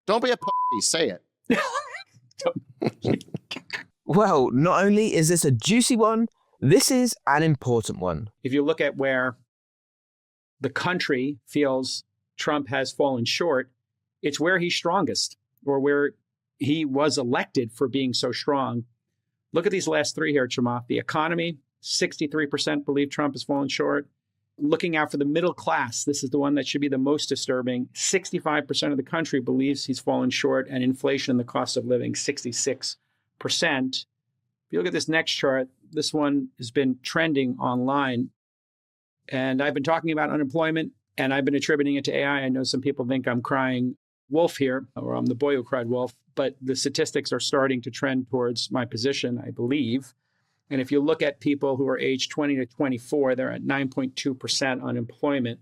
Don't be a pussy. Say it. Well, not only is this a juicy one, this is an important one. If you look at where the country feels Trump has fallen short, it's where he's strongest or where he was elected for being so strong. Look at these last three here, Chamath. The economy, 63% believe Trump has fallen short. Looking out for the middle class, this is the one that should be the most disturbing. 65% of the country believes he's fallen short, and inflation and the cost of living, 66%. If you look at this next chart, this one has been trending online. And I've been talking about unemployment, and I've been attributing it to AI. I know some people think I'm crying wolf here, or I'm the boy who cried wolf, but the statistics are starting to trend towards my position, I believe. And if you look at people who are aged 20 to 24, they're at 9.2% unemployment,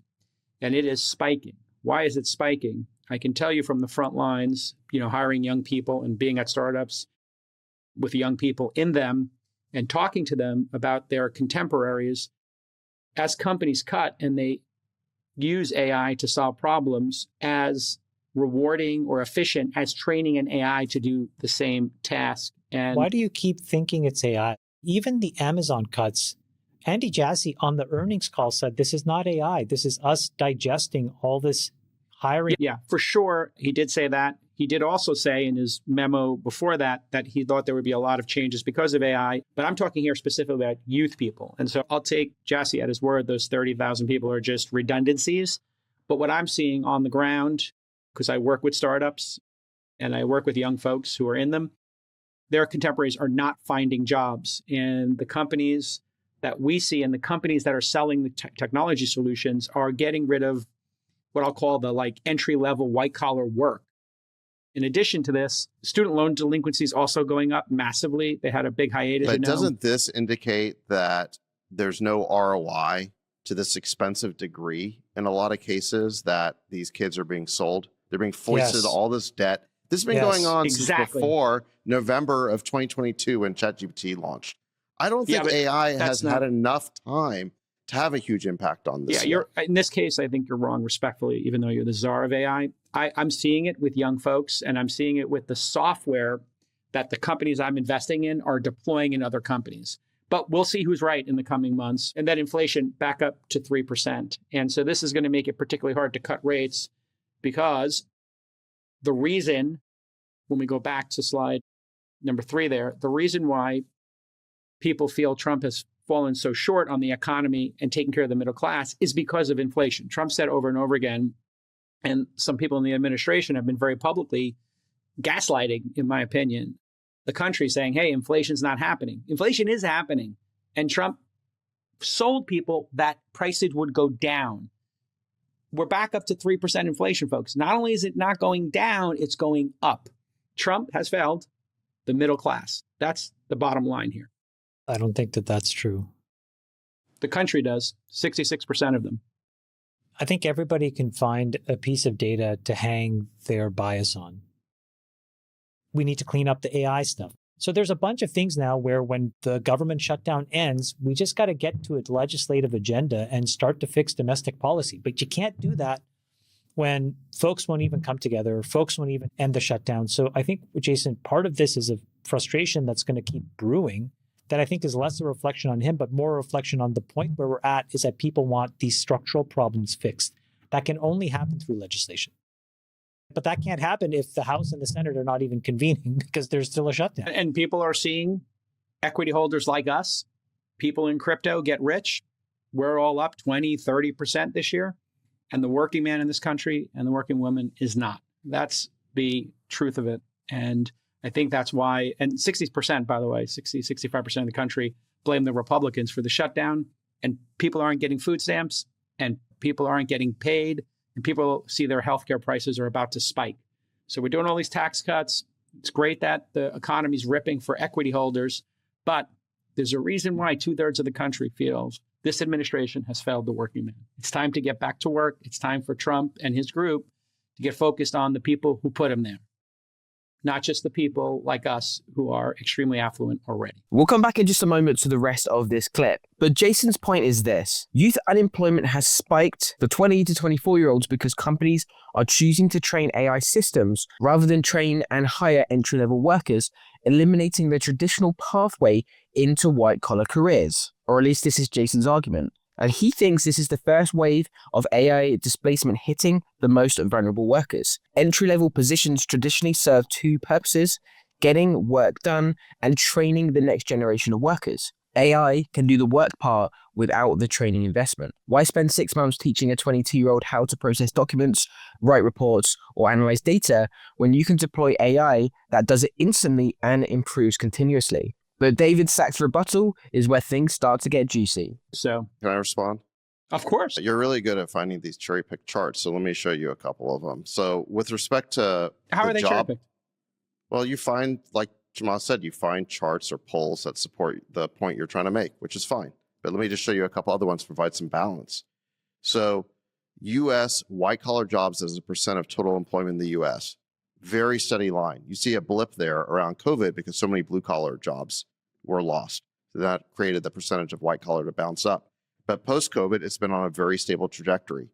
and it is spiking. Why is it spiking? I can tell you from the front lines, hiring young people and being at startups with young people in them and talking to them about their contemporaries. As companies cut and they use AI to solve problems as rewarding or efficient as training an AI to do the same task. And why do you keep thinking it's AI? Even the Amazon cuts, Andy Jassy on the earnings call said, this is not AI. This is us digesting all this hiring. Yeah, for sure. He did say that. He did also say in his memo before that he thought there would be a lot of changes because of AI. But I'm talking here specifically about youth people. And so I'll take Jassy at his word. Those 30,000 people are just redundancies. But what I'm seeing on the ground, because I work with startups and I work with young folks who are in them, their contemporaries are not finding jobs. And the companies that we see and the companies that are selling the technology solutions are getting rid of what I'll call the entry-level white-collar work. In addition to this, student loan delinquency is also going up massively. They had a big hiatus. But doesn't this indicate that there's no ROI to this expensive degree in a lot of cases that these kids are being sold? They're being foisted all this debt. This has been going on since before November of 2022 when ChatGPT launched. I don't think AI has had enough time to have a huge impact on this. Yeah, in this case, I think you're wrong, respectfully, even though you're the czar of AI. I'm seeing it with young folks, and I'm seeing it with the software that the companies I'm investing in are deploying in other companies. But we'll see who's right in the coming months. And then inflation back up to 3%. And so this is going to make it particularly hard to cut rates because the reason, when we go back to slide number 3 there, the reason why people feel Trump has fallen so short on the economy and taking care of the middle class is because of inflation. Trump said over and over again, and some people in the administration have been very publicly gaslighting, in my opinion, the country saying, hey, inflation's not happening. Inflation is happening. And Trump sold people that prices would go down. We're back up to 3% inflation, folks. Not only is it not going down, it's going up. Trump has failed the middle class. That's the bottom line here. I don't think that that's true. The country does, 66% of them. I think everybody can find a piece of data to hang their bias on. We need to clean up the AI stuff. So there's a bunch of things now where when the government shutdown ends, we just got to get to a legislative agenda and start to fix domestic policy. But you can't do that when folks won't even come together, folks won't even end the shutdown. So I think, Jason, part of this is a frustration that's going to keep brewing that I think is less a reflection on him, but more a reflection on the point where we're at is that people want these structural problems fixed. That can only happen through legislation. But that can't happen if the House and the Senate are not even convening because there's still a shutdown. And people are seeing equity holders like us, people in crypto get rich. We're all up 20, 30% this year. And the working man in this country and the working woman is not. That's the truth of it. And I think that's why, and 60%, by the way, 65% of the country blame the Republicans for the shutdown. And people aren't getting food stamps and people aren't getting paid. And people see their healthcare prices are about to spike. So we're doing all these tax cuts. It's great that the economy's ripping for equity holders, but there's a reason why 2/3 of the country feels this administration has failed the working man. It's time to get back to work. It's time for Trump and his group to get focused on the people who put him there, not just the people like us who are extremely affluent already. We'll come back in just a moment to the rest of this clip. But Jason's point is this. Youth unemployment has spiked for 20 to 24-year-olds because companies are choosing to train AI systems rather than train and hire entry-level workers, eliminating the traditional pathway into white-collar careers. Or at least this is Jason's argument. And he thinks this is the first wave of AI displacement hitting the most vulnerable workers. Entry-level positions traditionally serve two purposes: getting work done and training the next generation of workers. AI can do the work part without the training investment. Why spend 6 months teaching a 22-year-old how to process documents, write reports, or analyze data when you can deploy AI that does it instantly and improves continuously? But David Sachs' rebuttal is where things start to get juicy. So, can I respond? Of course. You're really good at finding these cherry-picked charts, so let me show you a couple of them. So with respect to how are they cherry-picked? Well, you find, like Jamal said, you find charts or polls that support the point you're trying to make, which is fine. But let me just show you a couple other ones to provide some balance. So U.S. white-collar jobs as a percent of total employment in the U.S., very steady line. You see a blip there around COVID because so many blue-collar jobs were lost. So that created the percentage of white-collar to bounce up. But post-COVID, it's been on a very stable trajectory.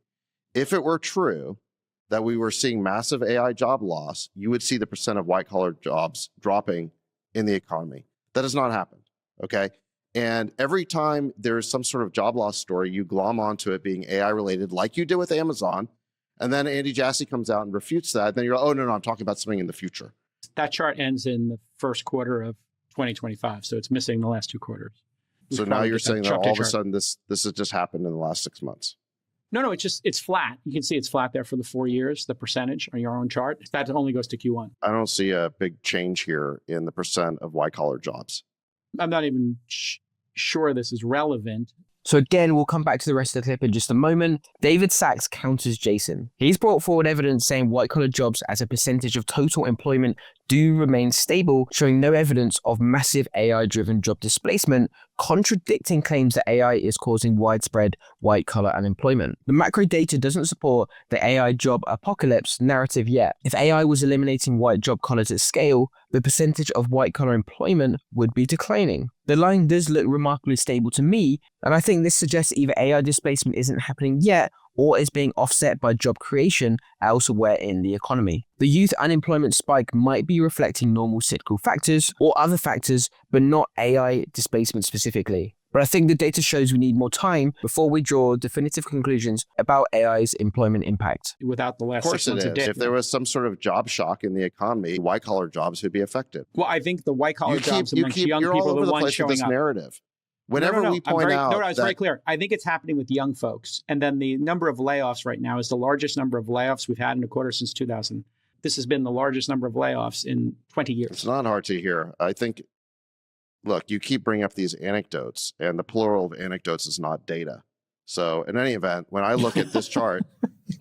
If it were true that we were seeing massive AI job loss, you would see the percent of white-collar jobs dropping in the economy. That has not happened, okay? And every time there's some sort of job loss story, you glom onto it being AI-related, like you did with Amazon, and then Andy Jassy comes out and refutes that. Then you're like, oh, no, I'm talking about something in the future. That chart ends in the first quarter of 2025, so it's missing the last 2 quarters. So now you're saying that all of a sudden this has just happened in the last 6 months? No, it's flat. You can see it's flat there for the 4 years, the percentage on your own chart. That only goes to Q1. I don't see a big change here in the percent of white-collar jobs. I'm not even sure this is relevant. So again, we'll come back to the rest of the clip in just a moment. David Sachs counters Jason. He's brought forward evidence saying white-collar jobs as a percentage of total employment do remain stable, showing no evidence of massive AI-driven job displacement, contradicting claims that AI is causing widespread white-collar unemployment. The macro data doesn't support the AI job apocalypse narrative yet. If AI was eliminating white job collars at scale, the percentage of white-collar employment would be declining. The line does look remarkably stable to me, and I think this suggests either AI displacement isn't happening yet or is being offset by job creation elsewhere in the economy. The youth unemployment spike might be reflecting normal cyclical factors or other factors, but not AI displacement specifically. But I think the data shows we need more time before we draw definitive conclusions about AI's employment impact. Without the last 6 months Of of course it is. data. If there was some sort of job shock in the economy, white-collar jobs would be affected. Well, I think the white-collar jobs amongst young you're people all over are the the ones place with showing this up. narrative. Whenever we point out No, it's very clear. I think it's happening with young folks. And then the number of layoffs right now is the largest number of layoffs we've had in a quarter since 2000. This has been the largest number of layoffs in 20 years. It's not hard to hear. I think, look, you keep bringing up these anecdotes, and the plural of anecdotes is not data. So in any event, when I look at this chart,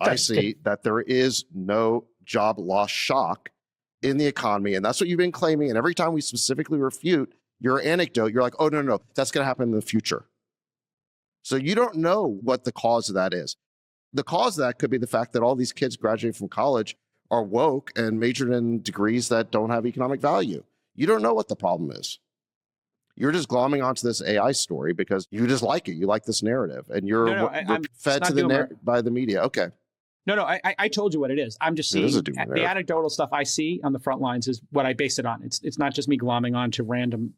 I see that there is no job loss shock in the economy. And that's what you've been claiming. And every time we specifically refute your anecdote, you're like, oh, no, that's going to happen in the future. So you don't know what the cause of that is. The cause of that could be the fact that all these kids graduating from college are woke and majored in degrees that don't have economic value. You don't know what the problem is. You're just glomming onto this AI story because you just like it. You like this narrative, and you're fed to by the media. Okay. No, I told you what it is. I'm just seeing the anecdotal stuff I see on the front lines is what I base it on. It's not just me glomming on to random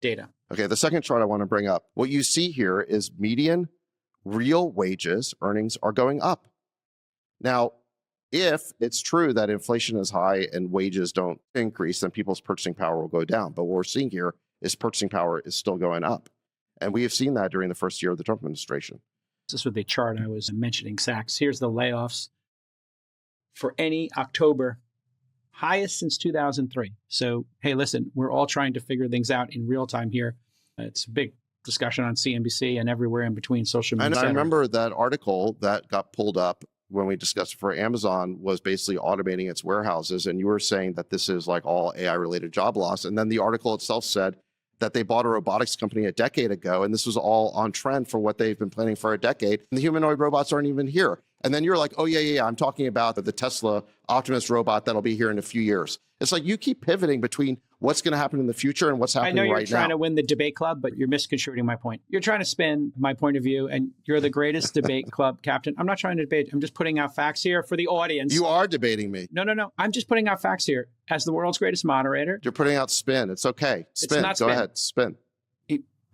data. Okay, the second chart I want to bring up. What you see here is median real wages, earnings are going up. Now, if it's true that inflation is high and wages don't increase, then people's purchasing power will go down. But what we're seeing here is purchasing power is still going up. And we have seen that during the first year of the Trump administration. This was the chart I was mentioning, Sachs. Here's the layoffs for any October, highest since 2003. So, hey, listen, we're all trying to figure things out in real time here. It's a big discussion on CNBC and everywhere in between social media. And I remember that article that got pulled up when we discussed it for Amazon was basically automating its warehouses. And you were saying that this is like all AI related job loss. And then the article itself said that they bought a robotics company a decade ago, and this was all on trend for what they've been planning for a decade. And the humanoid robots aren't even here. And then you're like, oh, yeah, I'm talking about the Tesla Optimus robot that'll be here in a few years. It's like you keep pivoting between what's going to happen in the future and what's happening right now. I know you're trying to win the debate club, but you're misconstruing my point. You're trying to spin my point of view, and you're the greatest debate club captain. I'm not trying to debate. I'm just putting out facts here for the audience. You are debating me. No. I'm just putting out facts here. As the world's greatest moderator. You're putting out spin. It's okay. Spin. It's not Go spin. ahead. Spin.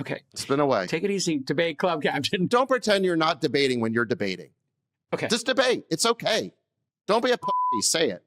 Okay. Spin away. Take it easy, debate club captain. Don't pretend you're not debating when you're debating. Okay. Just debate. It's okay. Don't be a pussy. Say it.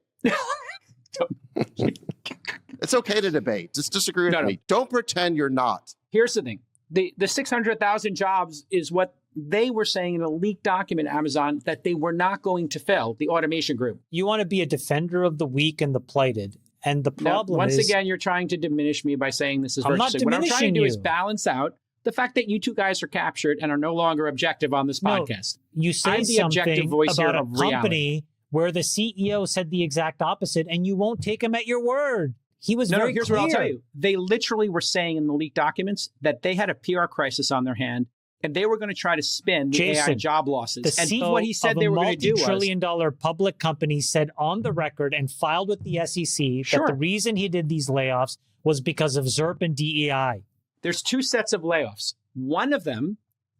It's okay to debate. Just disagree with me. Don't pretend you're not. Here's the thing. The 600,000 jobs is what they were saying in a leaked document, Amazon, that they were not going to fill, the automation group. You want to be a defender of the weak and the plighted. And the problem is... Once again, you're trying to diminish me by saying this is virtually. I'm not diminishing What I'm trying to do you. is balance out the fact that you two guys are captured and are no longer objective on this podcast. You say I'm the objective something voice about here a of company reality. where the CEO said the exact opposite, and you won't take him at your word. He was very here's clear. what I'll tell you. They literally were saying in the leaked documents that they had a PR crisis on their hand, and they were going to try to spin the AI job losses. The and CEO what he said of they a were going to do was... multi-trillion-dollar public company said on the record and filed with the SEC that the reason he did these layoffs was because of ZERP and DEI. There's two sets of layoffs. One of them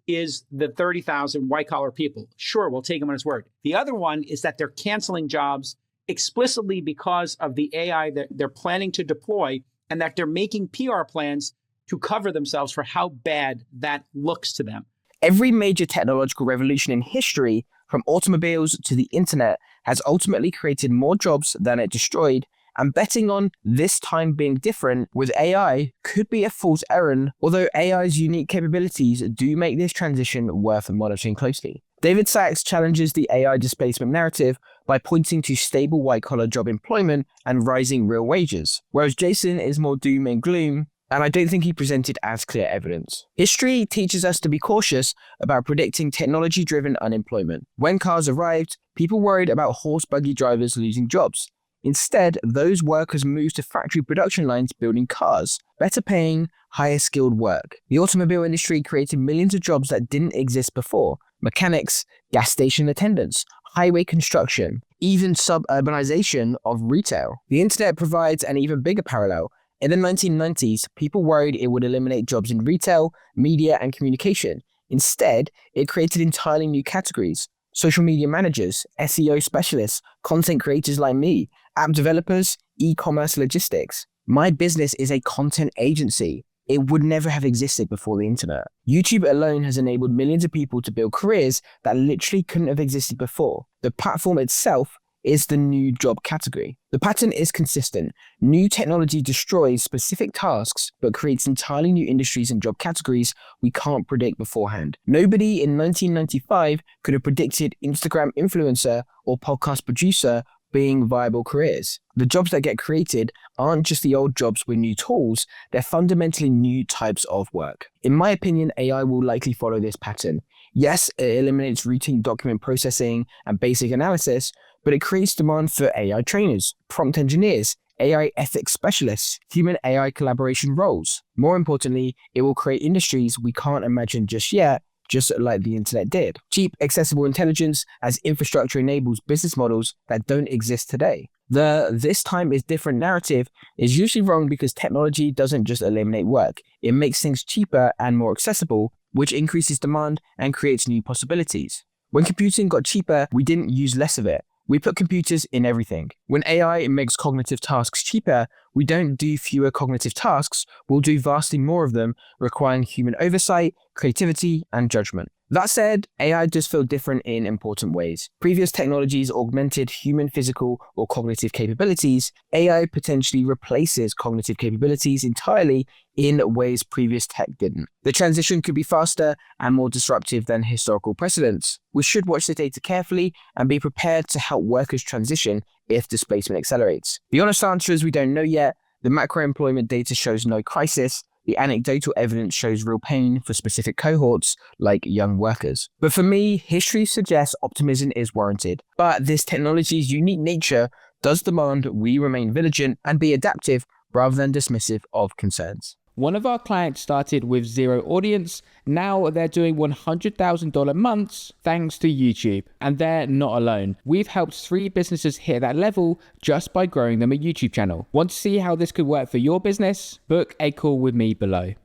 is the 30,000 white-collar people. Sure, we'll take him on his word. The other one is that they're canceling jobs explicitly because of the AI that they're planning to deploy, and that they're making PR plans to cover themselves for how bad that looks to them. Every major technological revolution in history, from automobiles to the internet, has ultimately created more jobs than it destroyed, and betting on this time being different with AI could be a fool's errand, although AI's unique capabilities do make this transition worth monitoring closely. David Sachs challenges the AI displacement narrative by pointing to stable white-collar job employment and rising real wages, whereas Jason is more doom and gloom, and I don't think he presented as clear evidence. History teaches us to be cautious about predicting technology-driven unemployment. When cars arrived, people worried about horse buggy drivers losing jobs. Instead, those workers moved to factory production lines building cars, better paying, higher skilled work. The automobile industry created millions of jobs that didn't exist before. Mechanics, gas station attendants, highway construction, even suburbanization of retail. The internet provides an even bigger parallel. In the 1990s, people worried it would eliminate jobs in retail, media, and communication. Instead, it created entirely new categories. Social media managers, SEO specialists, content creators like me, app developers, e-commerce logistics. My business is a content agency. It would never have existed before the internet. YouTube alone has enabled millions of people to build careers that literally couldn't have existed before. The platform itself is the new job category. The pattern is consistent. New technology destroys specific tasks, but creates entirely new industries and job categories we can't predict beforehand. Nobody in 1995 could have predicted Instagram influencer or podcast producer being viable careers. The jobs that get created aren't just the old jobs with new tools, they're fundamentally new types of work. In my opinion, AI will likely follow this pattern. Yes, it eliminates routine document processing and basic analysis, but it creates demand for AI trainers, prompt engineers, AI ethics specialists, human AI collaboration roles. More importantly, it will create industries we can't imagine just yet, just like the internet did. Cheap, accessible intelligence as infrastructure enables business models that don't exist today. The "this time is different" narrative is usually wrong because technology doesn't just eliminate work. It makes things cheaper and more accessible, which increases demand and creates new possibilities. When computing got cheaper, we didn't use less of it. We put computers in everything. When AI makes cognitive tasks cheaper, we don't do fewer cognitive tasks, we'll do vastly more of them, requiring human oversight, creativity, and judgment. That said, AI does feel different in important ways. Previous technologies augmented human physical or cognitive capabilities. AI potentially replaces cognitive capabilities entirely in ways previous tech didn't. The transition could be faster and more disruptive than historical precedents. We should watch the data carefully and be prepared to help workers transition if displacement accelerates. The honest answer is we don't know yet. The macro employment data shows no crisis. The anecdotal evidence shows real pain for specific cohorts, like young workers. But for me, history suggests optimism is warranted. But this technology's unique nature does demand we remain vigilant and be adaptive rather than dismissive of concerns. One of our clients started with 0 audience. Now they're doing $100,000 months thanks to YouTube. And they're not alone. We've helped 3 businesses hit that level just by growing them a YouTube channel. Want to see how this could work for your business? Book a call with me below.